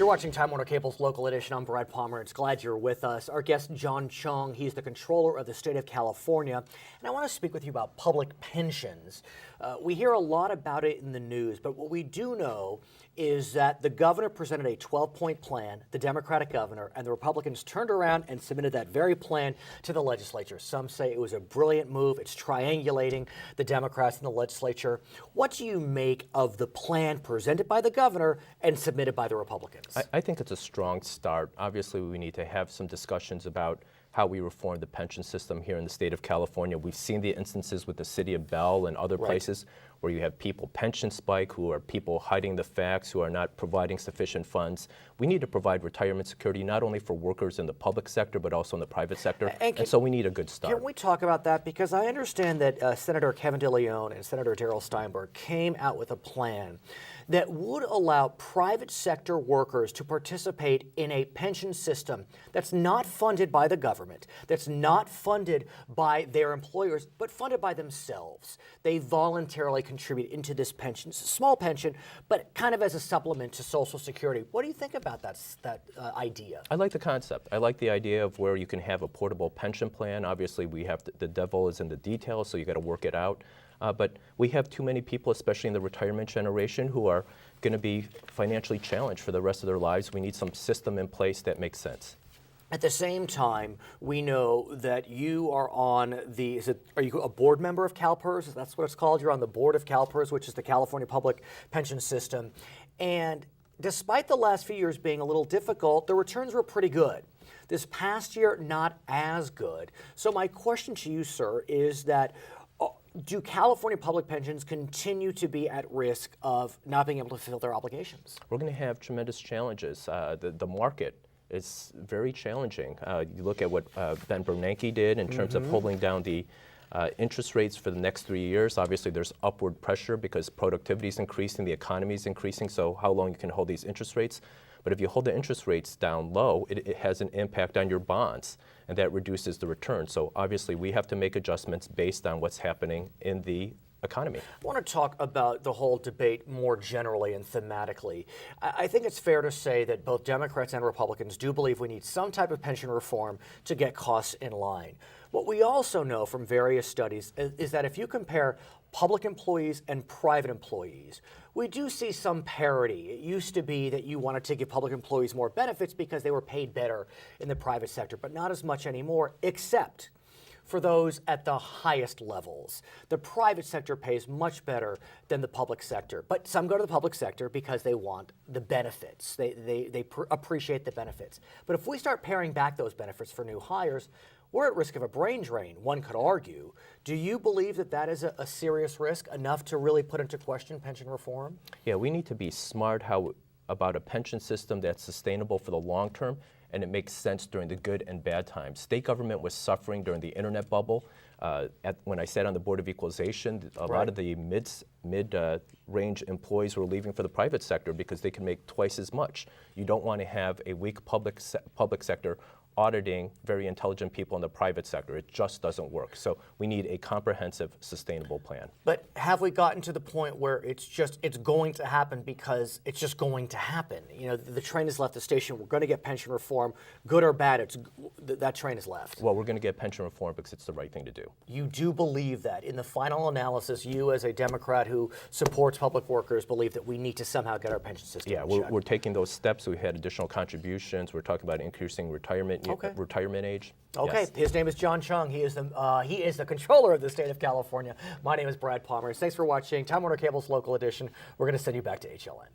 You're watching Time Warner Cable's Local Edition. I'm Brad Pomerance. Glad you're with us. Our guest, John Chiang, he's the controller of the state of California. And I want to speak with you about public pensions. We hear a lot about it in the news, but what we do know is that the governor presented a 12-point plan, the Democratic governor, and the Republicans turned around and submitted that very plan to the legislature. Some say it was a brilliant move. It's triangulating the Democrats in the legislature. What do you make of the plan presented by the governor and submitted by the Republicans? I think it's a strong start. Obviously, we need to have some discussions about how we reform the pension system here in the state of California. We've seen the instances with the city of Bell and other places where you have people pension spike, who are people hiding the facts, who are not providing sufficient funds. We need to provide retirement security not only for workers in the public sector, but also in the private sector. And so we need a good start. Can we talk about that? Because I understand that Senator Kevin DeLeon and Senator Darrell Steinberg came out with a plan that would allow private sector workers to participate in a pension system that's not funded by the government, that's not funded by their employers, but funded by themselves. They voluntarily contribute into this pension. It's a small pension, but kind of as a supplement to Social Security. What do you think about that idea? I like the concept. I like the idea of where you can have a portable pension plan. Obviously, we have the devil is in the details, so you got to work it out. But we have too many people, especially in the retirement generation, who are going to be financially challenged for the rest of their lives. We need some system in place that makes sense. At the same time, we know that you are on the, are you a board member of CalPERS? That's what it's called. You're on the board of CalPERS, which is the California Public Pension System. And despite the last few years being a little difficult, the returns were pretty good. This past year, not as good. So my question to you, sir, is that do California public pensions continue to be at risk of not being able to fulfill their obligations? We're going to have tremendous challenges. The market is very challenging. You look at what Ben Bernanke did in terms of holding down the interest rates for the next 3 years. Obviously, there's upward pressure because productivity is increasing, the economy is increasing, so how long you can hold these interest rates. But if you hold the interest rates down low, it has an impact on your bonds, and that reduces the return. So obviously, we have to make adjustments based on what's happening in the economy. I want to talk about the whole debate more generally and thematically. I think it's fair to say that both Democrats and Republicans do believe we need some type of pension reform to get costs in line. What we also know from various studies is that if you compare public employees and private employees, we do see some parity. It used to be that you wanted to give public employees more benefits because they were paid better in the private sector, but not as much anymore, except for those at the highest levels. The private sector pays much better than the public sector, but some go to the public sector because they want the benefits. They appreciate the benefits. But if we start paring back those benefits for new hires, we're at risk of a brain drain, one could argue. Do you believe that that is a serious risk, enough to really put into question pension reform? Yeah, we need to be smart about a pension system that's sustainable for the long term, and it makes sense during the good and bad times. State government was suffering during the internet bubble. When I sat on the Board of Equalization, a lot of the mid-range employees were leaving for the private sector because they can make twice as much. You don't want to have a weak public sector auditing very intelligent people in the private sector. It just doesn't work. So we need a comprehensive, sustainable plan. But have we gotten to the point where it's going to happen because it's just going to happen? You know, the train has left the station. We're going to get pension reform, good or bad. That train has left. Well, we're going to get pension reform because it's the right thing to do. You do believe that. In the final analysis, you as a Democrat who supports public workers believe that we need to somehow get our pension system in check. We're taking those steps. We had additional contributions. We're talking about increasing retirement age. Okay, yes. His name is John Chiang. He is the controller of the state of California. My name is Brad Pomerance. Thanks for watching Time Warner Cable's Local Edition. We're going to send you back to HLN.